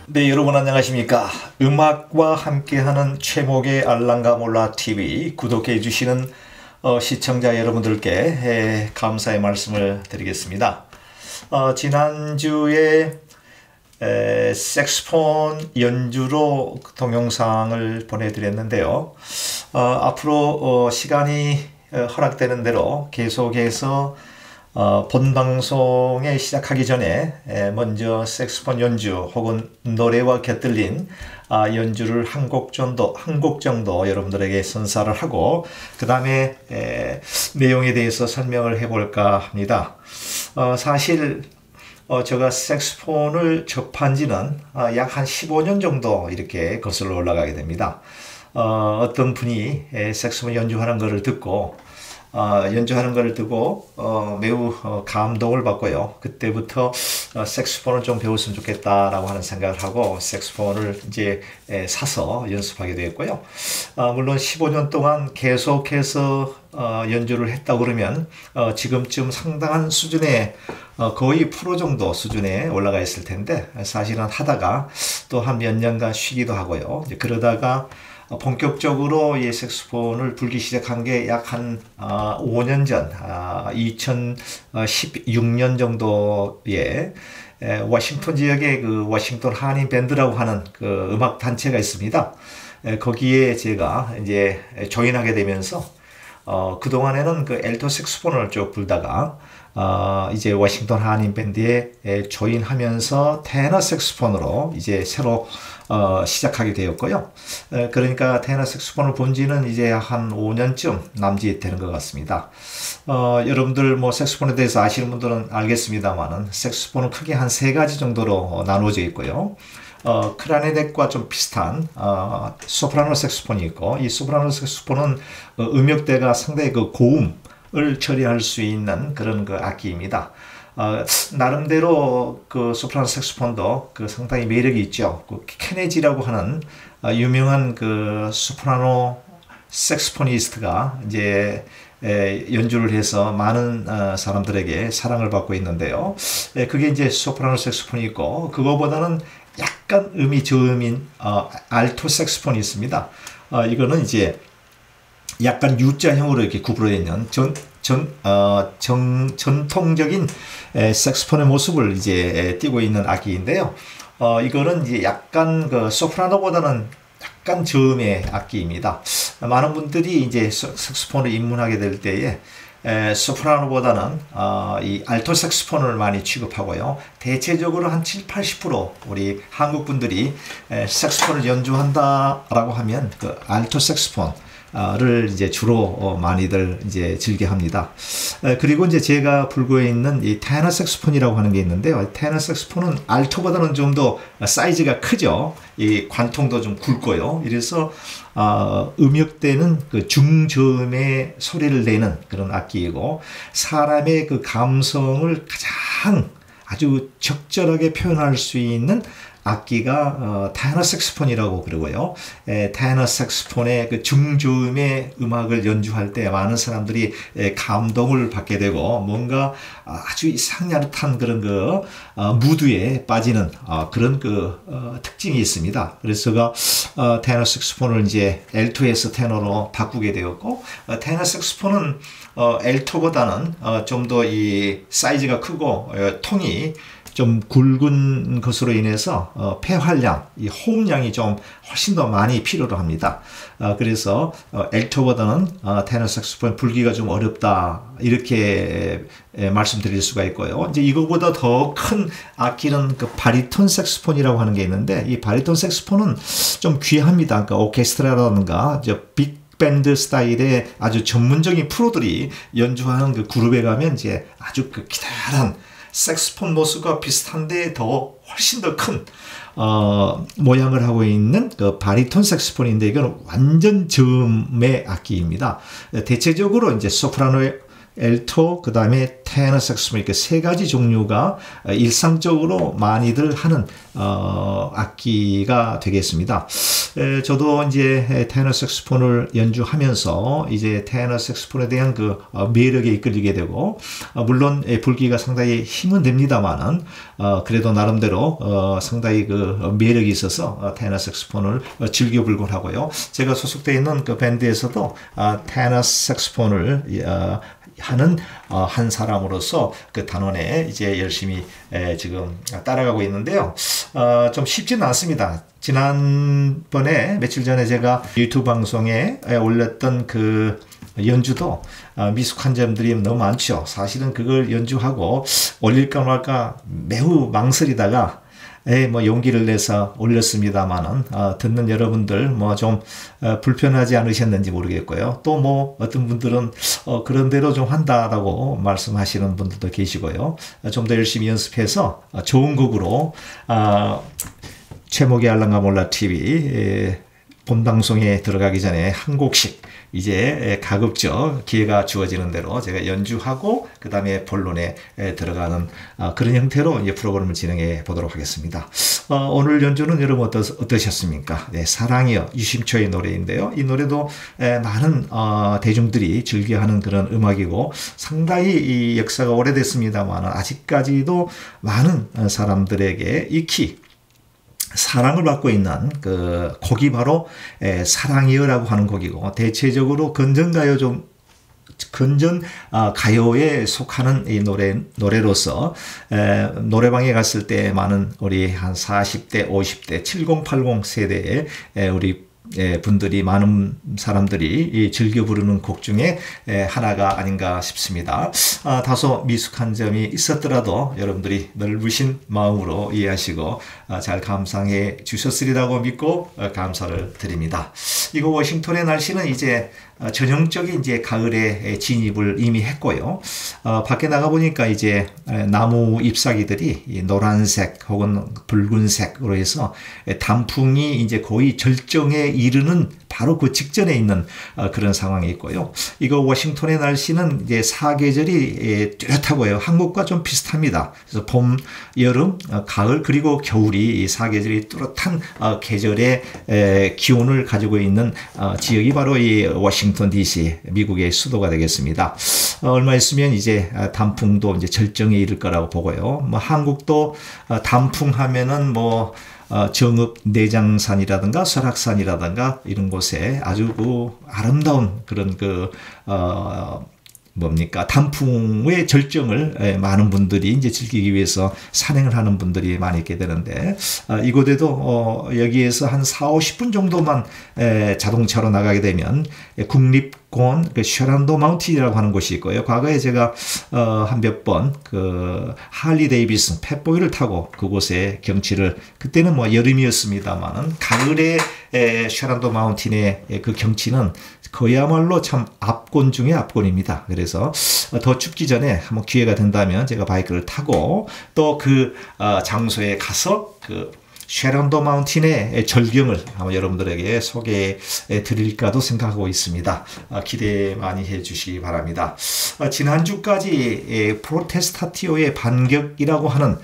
네, 여러분 안녕하십니까. 음악과 함께하는 최목의 알랑가몰라 TV 구독해 주시는 시청자 여러분들께 감사의 말씀을 드리겠습니다. 지난주에 색소폰 연주로 동영상을 보내드렸는데요. 앞으로 시간이 허락되는 대로 계속해서 본 방송에 시작하기 전에 먼저 색소폰 연주 혹은 노래와 곁들린 연주를 한 곡 정도 여러분들에게 선사를 하고 그 다음에 내용에 대해서 설명을 해볼까 합니다. 사실 제가 색소폰을 접한 지는 약 한 15년 정도 이렇게 거슬러 올라가게 됩니다. 어떤 분이 색소폰 연주하는 것을 듣고 매우 감동을 받고요. 그때부터 색소폰을 좀 배웠으면 좋겠다라고 하는 생각을 하고 색소폰을 이제 사서 연습하게 되었고요. 물론 15년 동안 계속해서 연주를 했다 그러면 지금쯤 상당한 수준의 거의 프로 정도 수준에 올라가 있을 텐데 사실은 하다가 또 한 몇 년간 쉬기도 하고요. 그러다가 본격적으로 이 색소폰을 불기 시작한 게 약 한 5년 전, 2016년 정도에 워싱턴 지역에 그 워싱턴 한인 밴드라고 하는 그 음악 단체가 있습니다. 거기에 제가 이제 조인하게 되면서 그동안에는 그 엘토 색소폰을 쭉 불다가 이제 워싱턴 한인 밴드에 조인하면서 테너 색소폰으로 이제 새로 시작하게 되었고요. 그러니까 테너 색소폰을 본 지는 이제 한 5년쯤 남짓 되는 것 같습니다. 여러분들 뭐 색소폰에 대해서 아시는 분들은 알겠습니다만은 색소폰은 크게 한 3가지 정도로 나누어져 있고요. 클라리넷과 좀 비슷한 소프라노 색소폰이 있고, 이 소프라노 색소폰은 음역대가 상당히 그 고음을 처리할 수 있는 그런 그 악기입니다. 나름대로 그 소프라노 색소폰도 그 상당히 매력이 있죠. 그 케네지라고 하는 유명한 그 소프라노 색소포니스트가 이제 연주를 해서 많은 사람들에게 사랑을 받고 있는데요. 그게 이제 소프라노 색소폰이 있고, 그거보다는 약간 음이 저음인 알토 색소폰이 있습니다. 이거는 이제 약간 U자형으로 이렇게 구부러져 있는 전통적인 색소폰의 모습을 이제 띠고 있는 악기인데요. 이거는 이제 약간 그 소프라노보다는 약간 저음의 악기입니다. 많은 분들이 이제 색소폰을 입문하게 될 때에 소프라노보다는 이 알토 색소폰을 많이 취급하고요. 대체적으로 한 70-80% 우리 한국 분들이 색소폰을 연주한다라고 하면 그 알토 색소폰 를 이제 주로 많이들 이제 즐겨합니다. 그리고 이제 제가 불고에 있는 이 테너 색소폰이라고 하는 게 있는데요. 테너 색소폰은 알토보다는 좀 더 사이즈가 크죠. 이 관통도 좀 굵고요. 이래서 음역대는 그 중저음의 소리를 내는 그런 악기이고, 사람의 그 감성을 가장 아주 적절하게 표현할 수 있는 악기가 테너 색소폰이라고 그러고요. 테너 색소폰의 그 중저음의 음악을 연주할 때 많은 사람들이 감동을 받게 되고 뭔가 아주 이상야릇한 그런 그 무드에 빠지는 그런 그 특징이 있습니다. 그래서 테너 색소폰을 이제 엘토에서 테너로 바꾸게 되었고, 테너 색소폰은 엘토보다는 좀 더 이 사이즈가 크고 통이 좀 굵은 것으로 인해서 폐활량, 이 호흡량이 좀 훨씬 더 많이 필요로 합니다. 그래서 엘토보다는 테너 색소폰 불기가 좀 어렵다, 이렇게 말씀드릴 수가 있고요. 이제 이거보다 더 큰 악기는 그 바리톤 색소폰이라고 하는 게 있는데, 이 바리톤 색소폰은 좀 귀합니다. 그러니까 오케스트라라든가 빅 밴드 스타일의 아주 전문적인 프로들이 연주하는 그 그룹에 가면 이제 아주 그 기다란 색소폰 모습과 비슷한데 더 훨씬 더 큰 모양을 하고 있는 그 바리톤 색소폰인데, 이건 완전 저음의 악기입니다. 대체적으로 이제 소프라노, 엘토, 그 다음에 테너 색소폰, 이렇게 세 가지 종류가 일상적으로 많이들 하는 악기가 되겠습니다. 저도 이제 테너 색소폰을 연주하면서 이제 테너 색소폰에 대한 그 매력에 이끌리게 되고, 물론 불기가 상당히 힘은 됩니다만은 그래도 나름대로 상당히 그 매력이 있어서 테너 색소폰을 즐겨 불곤 하고요. 제가 소속되어 있는 그 밴드에서도 테너 색소폰을 하는 한 사람으로서 그 단원에 이제 열심히 지금 따라가고 있는데요. 좀 쉽지는 않습니다. 지난번에 며칠 전에 제가 유튜브 방송에 올렸던 그 연주도 미숙한 점들이 너무 많죠. 사실은 그걸 연주하고 올릴까 말까 매우 망설이다가 뭐 용기를 내서 올렸습니다만은 듣는 여러분들 뭐 좀 불편하지 않으셨는지 모르겠고요. 또 뭐 어떤 분들은 그런 대로 좀 한다라고 말씀하시는 분들도 계시고요. 좀 더 열심히 연습해서 좋은 곡으로 최목의 알랑가 몰라 TV 본 방송에 들어가기 전에 한 곡씩 이제 가급적 기회가 주어지는 대로 제가 연주하고 그 다음에 본론에 들어가는 그런 형태로 이제 프로그램을 진행해 보도록 하겠습니다. 오늘 연주는 여러분 어떠셨습니까? 네, 사랑이여, 유심초의 노래인데요. 이 노래도 많은 대중들이 즐겨하는 그런 음악이고 상당히 이 역사가 오래됐습니다만 아직까지도 많은 사람들에게 익히 사랑을 받고 있는 그 곡이 바로 사랑이여라고 하는 곡이고, 대체적으로 건전가요 건전 가요에 속하는 이 노래로서 노래방에 갔을 때 많은 우리 한 40대, 50대, 70, 80 세대의 우리 분들이, 많은 사람들이 즐겨 부르는 곡 중에 하나가 아닌가 싶습니다. 다소 미숙한 점이 있었더라도 여러분들이 넓으신 마음으로 이해하시고 잘 감상해 주셨으리라고 믿고 감사를 드립니다. 이거 워싱턴의 날씨는 이제 전형적인 이제 가을에 진입을 이미 했고요. 밖에 나가 보니까 이제 나무 잎사귀들이 노란색 혹은 붉은색으로 해서 단풍이 이제 거의 절정에 이르는 바로 그 직전에 있는 그런 상황이 있고요. 이거 워싱턴의 날씨는 이제 사계절이 뚜렷하고요. 한국과 좀 비슷합니다. 그래서 봄, 여름, 가을, 그리고 겨울이 이 사계절이 뚜렷한 계절의 기온을 가지고 있는 지역이 바로 이 워싱턴 DC, 미국의 수도가 되겠습니다. 얼마 있으면 이제 단풍도 이제 절정에 이를 거라고 보고요. 뭐 한국도 단풍하면은 뭐 정읍 내장산이라든가 설악산이라든가 이런 곳에 아주 그 아름다운 그런 그 단풍의 절정을 많은 분들이 이제 즐기기 위해서 산행을 하는 분들이 많이 있게 되는데, 이곳에도 여기에서 한 4, 50분 정도만 자동차로 나가게 되면 국립 압권 그 쉐란도 마운틴이라고 하는 곳이 있고요. 과거에 제가 한 몇 번 그 할리 데이비슨 펫보이를 타고 그곳에 경치를 그때는 뭐 여름이었습니다만은 가을에 쉐란도 마운틴의 그 경치는 그야말로 참 압권 중의 압권입니다. 그래서 더 춥기 전에 한번 기회가 된다면 제가 바이크를 타고 또 그 장소에 가서 그 쉐란도 마운틴의 절경을 한번 여러분들에게 소개해 드릴까도 생각하고 있습니다. 기대 많이 해 주시기 바랍니다. 지난주까지 프로테스타티오의 반격이라고 하는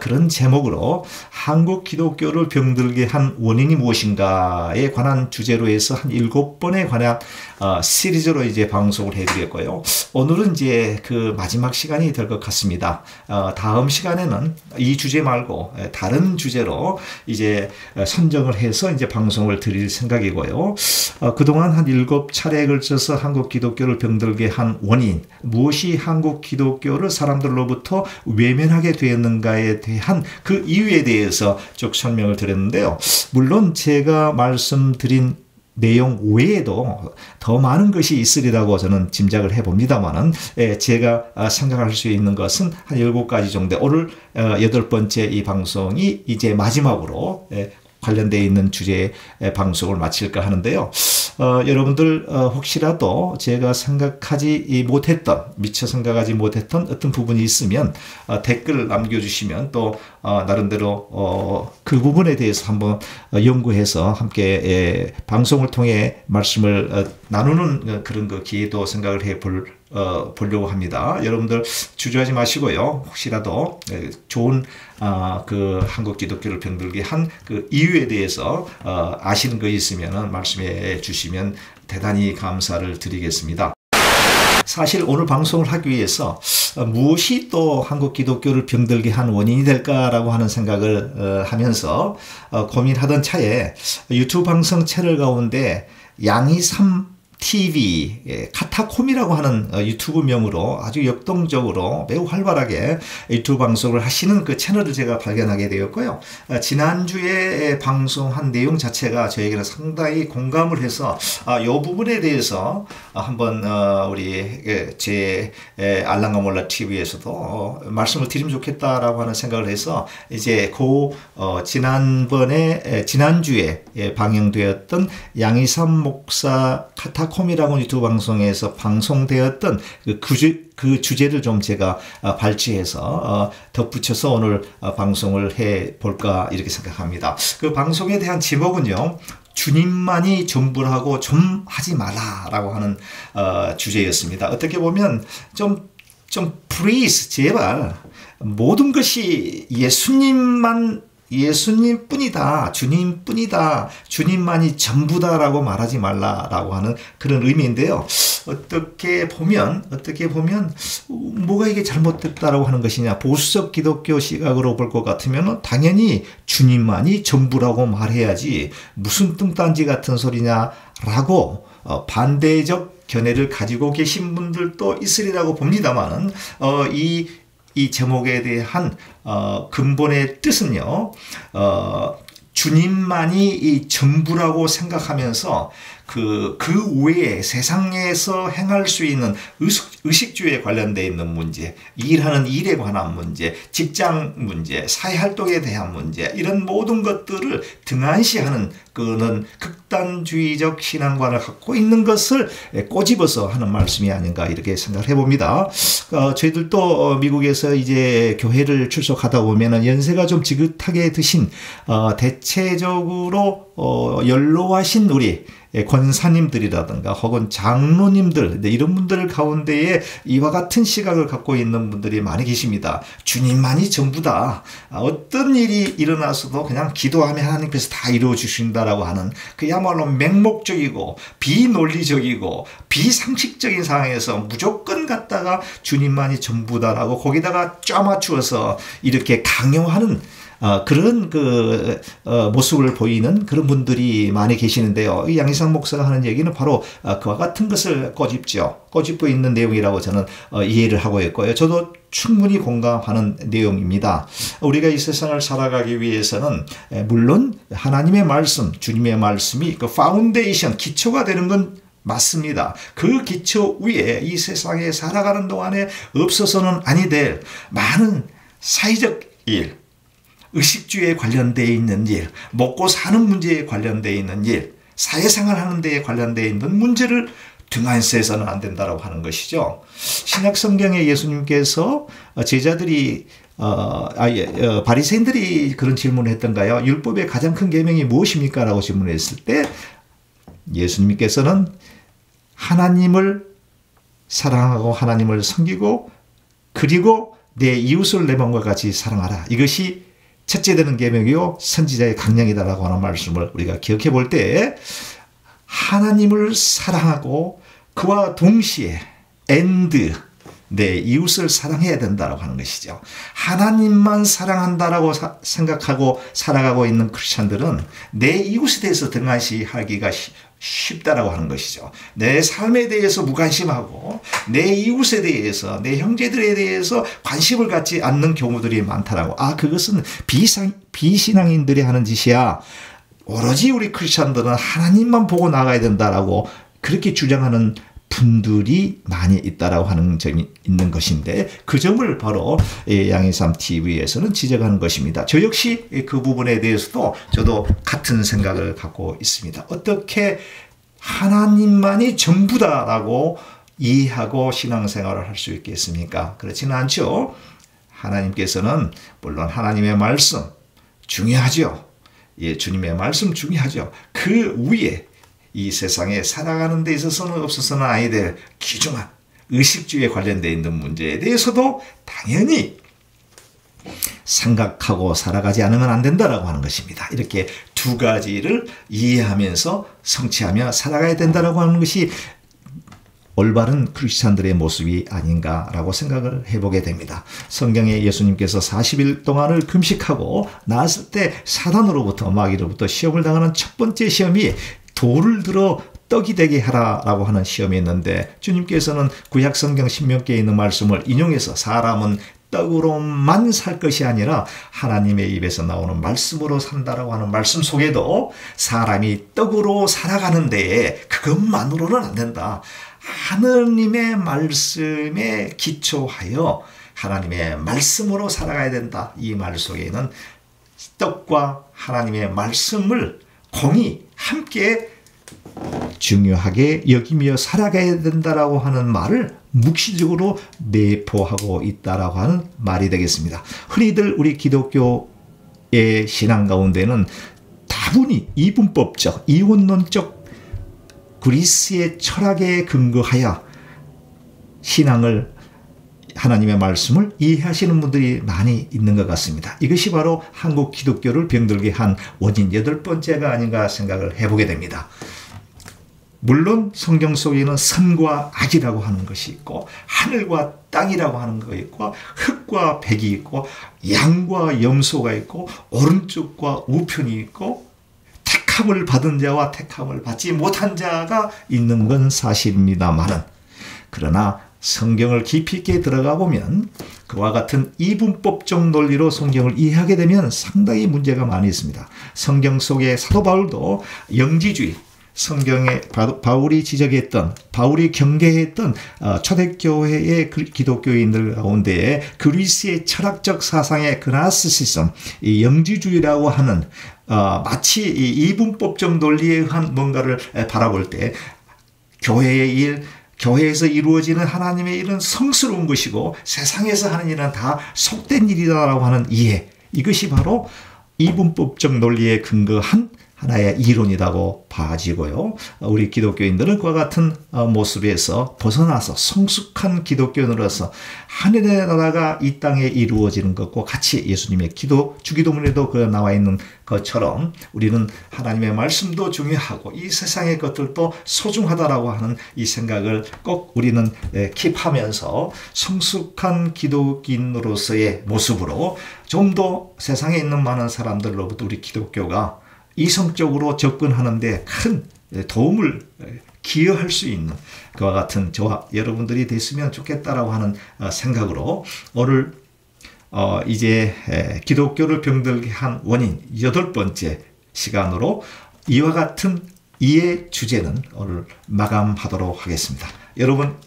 그런 제목으로 한국 기독교를 병들게 한 원인이 무엇인가에 관한 주제로 해서 한 7번에 관한 시리즈로 이제 방송을 해드렸고요. 오늘은 이제 그 마지막 시간이 될 것 같습니다. 다음 시간에는 이 주제 말고 다른 주제로 이제 선정을 해서 이제 방송을 드릴 생각이고요. 그동안 한 7차례에 걸쳐서 한국 기독교를 병들게 한 원인, 무엇이 한국 기독교를 사람들로부터 외면하게 되었는가에 대한 그 이유에 대해서 쭉 설명을 드렸는데요. 물론 제가 말씀드린 내용 외에도 더 많은 것이 있으리라고 저는 짐작을 해봅니다만은 제가 생각할 수 있는 것은 한 7가지 정도. 오늘 8번째 이 방송이 이제 마지막으로 관련되어 있는 주제의 방송을 마칠까 하는데요. 여러분들 혹시라도 제가 생각하지 못했던, 미처 생각하지 못했던 어떤 부분이 있으면 댓글을 남겨주시면 또 나름대로 그 부분에 대해서 한번 연구해서 함께 방송을 통해 말씀을 나누는 그런 그 기회도 생각을 보려고 합니다. 여러분들 주저하지 마시고요. 혹시라도 좋은 그 한국 기독교를 병들게 한 그 이유에 대해서 아시는 거 있으면 말씀해 주시면 대단히 감사를 드리겠습니다. 사실 오늘 방송을 하기 위해서 무엇이 또 한국 기독교를 병들게 한 원인이 될까라고 하는 생각을 하면서 고민하던 차에 유튜브 방송 채널 가운데 양이삼 TV, 카타콤이라고 하는 유튜브 명으로 아주 역동적으로 매우 활발하게 유튜브 방송을 하시는 그 채널을 제가 발견하게 되었고요. 지난주에 방송한 내용 자체가 저에게는 상당히 공감을 해서 이 부분에 대해서 한번 우리 제 알랑가몰라 TV에서도 말씀을 드리면 좋겠다라고 하는 생각을 해서 이제 지난주에 방영되었던 양이삼 목사 카타콤이라고 유튜브 방송에서 방송되었던 그 주제를 좀 제가 발췌해서 덧붙여서 오늘 방송을 해 볼까 이렇게 생각합니다. 그 방송에 대한 제목은요. 주님만이 전부라고 좀 하지 마라라고 하는 주제였습니다. 어떻게 보면 좀 please 제발 모든 것이 예수님뿐이다. 주님뿐이다. 주님만이 전부다라고 말하지 말라라고 하는 그런 의미인데요. 어떻게 보면 뭐가 이게 잘못됐다라고 하는 것이냐. 보수적 기독교 시각으로 볼 것 같으면 당연히 주님만이 전부라고 말해야지 무슨 뚱딴지 같은 소리냐라고 반대적 견해를 가지고 계신 분들도 있으리라고 봅니다만은 이 제목에 대한 근본의 뜻은요. 주님만이 이 전부라고 생각하면서 그 외에 세상에서 행할 수 있는 의식주에 관련되어 있는 문제, 일하는 일에 관한 문제, 직장 문제, 사회활동에 대한 문제, 이런 모든 것들을 등한시하는 그는 극단주의적 신앙관을 갖고 있는 것을 꼬집어서 하는 말씀이 아닌가 이렇게 생각을 해봅니다. 저희들도 미국에서 이제 교회를 출석하다 보면 연세가 좀 지긋하게 드신 대체적으로 연로하신 우리 권사님들이라든가 혹은 장로님들 이런 분들 가운데에 이와 같은 시각을 갖고 있는 분들이 많이 계십니다. 주님만이 전부다. 어떤 일이 일어나서도 그냥 기도하면 하나님께서 다 이루어 주신다라고 하는 그야말로 맹목적이고 비논리적이고 비상식적인 상황에서 무조건 갖다가 주님만이 전부다라고 거기다가 짜맞추어서 이렇게 강요하는 그런 모습을 보이는 그런 분들이 많이 계시는데요. 이 양희삼 목사가 하는 얘기는 바로 그와 같은 것을 꼬집고 있는 내용이라고 저는 이해를 하고 있고요. 저도 충분히 공감하는 내용입니다. 우리가 이 세상을 살아가기 위해서는 물론 하나님의 말씀, 주님의 말씀이 그 파운데이션, 기초가 되는 건 맞습니다. 그 기초 위에 이 세상에 살아가는 동안에 없어서는 아니 될 많은 사회적 일, 의식주에 관련되어 있는 일, 먹고 사는 문제에 관련되어 있는 일, 사회생활 하는 데에 관련되어 있는 문제를 등한시 해서는 안 된다고 하는 것이죠. 신약성경에 예수님께서 제자들이 바리새인들이 그런 질문을 했던가요? 율법의 가장 큰 계명이 무엇입니까? 라고 질문했을 때 예수님께서는 하나님을 사랑하고 하나님을 섬기고 그리고 내 이웃을 내 몸과 같이 사랑하라. 이것이 첫째 되는 계명이요 선지자의 강령이다라고 하는 말씀을 우리가 기억해 볼 때 하나님을 사랑하고 그와 동시에 내 이웃을 사랑해야 된다고 하는 것이죠. 하나님만 사랑한다라고 생각하고 살아가고 있는 크리스찬들은 내 이웃에 대해서 등한시 하기가 쉽다라고 하는 것이죠. 내 삶에 대해서 무관심하고 내 이웃에 대해서 내 형제들에 대해서 관심을 갖지 않는 경우들이 많다라고. 그것은 비신앙인들이 하는 짓이야. 오로지 우리 크리스찬들은 하나님만 보고 나가야 된다라고 그렇게 주장하는 분들이 많이 있다라고 하는 점이 있는 것인데 그 점을 바로 양해삼 TV에서는 지적하는 것입니다. 저 역시 그 부분에 대해서도 저도 같은 생각을 갖고 있습니다. 어떻게 하나님만이 전부다라고 이해하고 신앙생활을 할 수 있겠습니까? 그렇지는 않죠. 하나님께서는 물론 하나님의 말씀 중요하죠. 주님의 말씀 중요하죠. 그 위에 이 세상에 살아가는 데 있어서는 없어서는 아니 될 귀중한 의식주에 관련되어 있는 문제에 대해서도 당연히 생각하고 살아가지 않으면 안 된다라고 하는 것입니다. 이렇게 두 가지를 이해하면서 성취하며 살아가야 된다라고 하는 것이 올바른 크리스찬들의 모습이 아닌가라고 생각을 해보게 됩니다. 성경에 예수님께서 40일 동안을 금식하고 나왔을 때 사단으로부터 마귀로부터 시험을 당하는 첫 번째 시험이 돌을 들어 떡이 되게 하라라고 하는 시험이 있는데 주님께서는 구약성경 신명기에 있는 말씀을 인용해서 사람은 떡으로만 살 것이 아니라 하나님의 입에서 나오는 말씀으로 산다라고 하는 말씀 속에도 사람이 떡으로 살아가는 데에 그것만으로는 안 된다. 하느님의 말씀에 기초하여 하나님의 말씀으로 살아가야 된다. 이 말 속에는 떡과 하나님의 말씀을 공히 함께 중요하게 여기며 살아가야 된다라고 하는 말을 묵시적으로 내포하고 있다라고 하는 말이 되겠습니다. 흔히들 우리 기독교의 신앙 가운데는 다분히 이분법적, 이원론적 그리스의 철학에 근거하여 신앙을 하나님의 말씀을 이해하시는 분들이 많이 있는 것 같습니다. 이것이 바로 한국 기독교를 병들게 한 원인 8번째가 아닌가 생각을 해보게 됩니다. 물론 성경 속에는 선과 악이라고 하는 것이 있고 하늘과 땅이라고 하는 거 있고 흙과 백이 있고 양과 염소가 있고 오른쪽과 우편이 있고 택함을 받은 자와 택함을 받지 못한 자가 있는 건 사실입니다만은 그러나 성경을 깊이 있게 들어가 보면 그와 같은 이분법적 논리로 성경을 이해하게 되면 상당히 문제가 많이 있습니다. 성경 속에 사도 바울도 영지주의, 성경에 바울이 지적했던, 바울이 경계했던 초대교회의 기독교인들 가운데에 그리스의 철학적 사상의 그나스시즘, 이 영지주의라고 하는 마치 이 이분법적 논리에 의한 뭔가를 바라볼 때 교회의 일, 교회에서 이루어지는 하나님의 일은 성스러운 것이고 세상에서 하는 일은 다 속된 일이다라고 하는 이해, 이것이 바로 이분법적 논리에 근거한 하나의 이론이라고 봐지고요. 우리 기독교인들은 그와 같은 모습에서 벗어나서 성숙한 기독교인으로서 하늘의 나라가 이 땅에 이루어지는 것과 같이 예수님의 주기도문에도 나와 있는 것처럼 우리는 하나님의 말씀도 중요하고 이 세상의 것들도 소중하다라고 하는 이 생각을 꼭 우리는 킵하면서 성숙한 기독인으로서의 모습으로 좀 더 세상에 있는 많은 사람들로부터 우리 기독교가 이성적으로 접근하는 데 큰 도움을 기여할 수 있는 그와 같은 저와 여러분들이 됐으면 좋겠다라고 하는 생각으로 오늘 이제 기독교를 병들게 한 원인 8번째 시간으로 이와 같은 이의 주제는 오늘 마감하도록 하겠습니다. 여러분,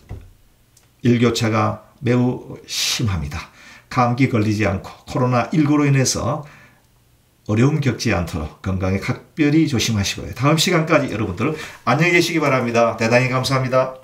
일교차가 매우 심합니다. 감기 걸리지 않고 코로나19로 인해서 어려움 겪지 않도록 건강에 각별히 조심하시고요. 다음 시간까지 여러분들 안녕히 계시기 바랍니다. 대단히 감사합니다.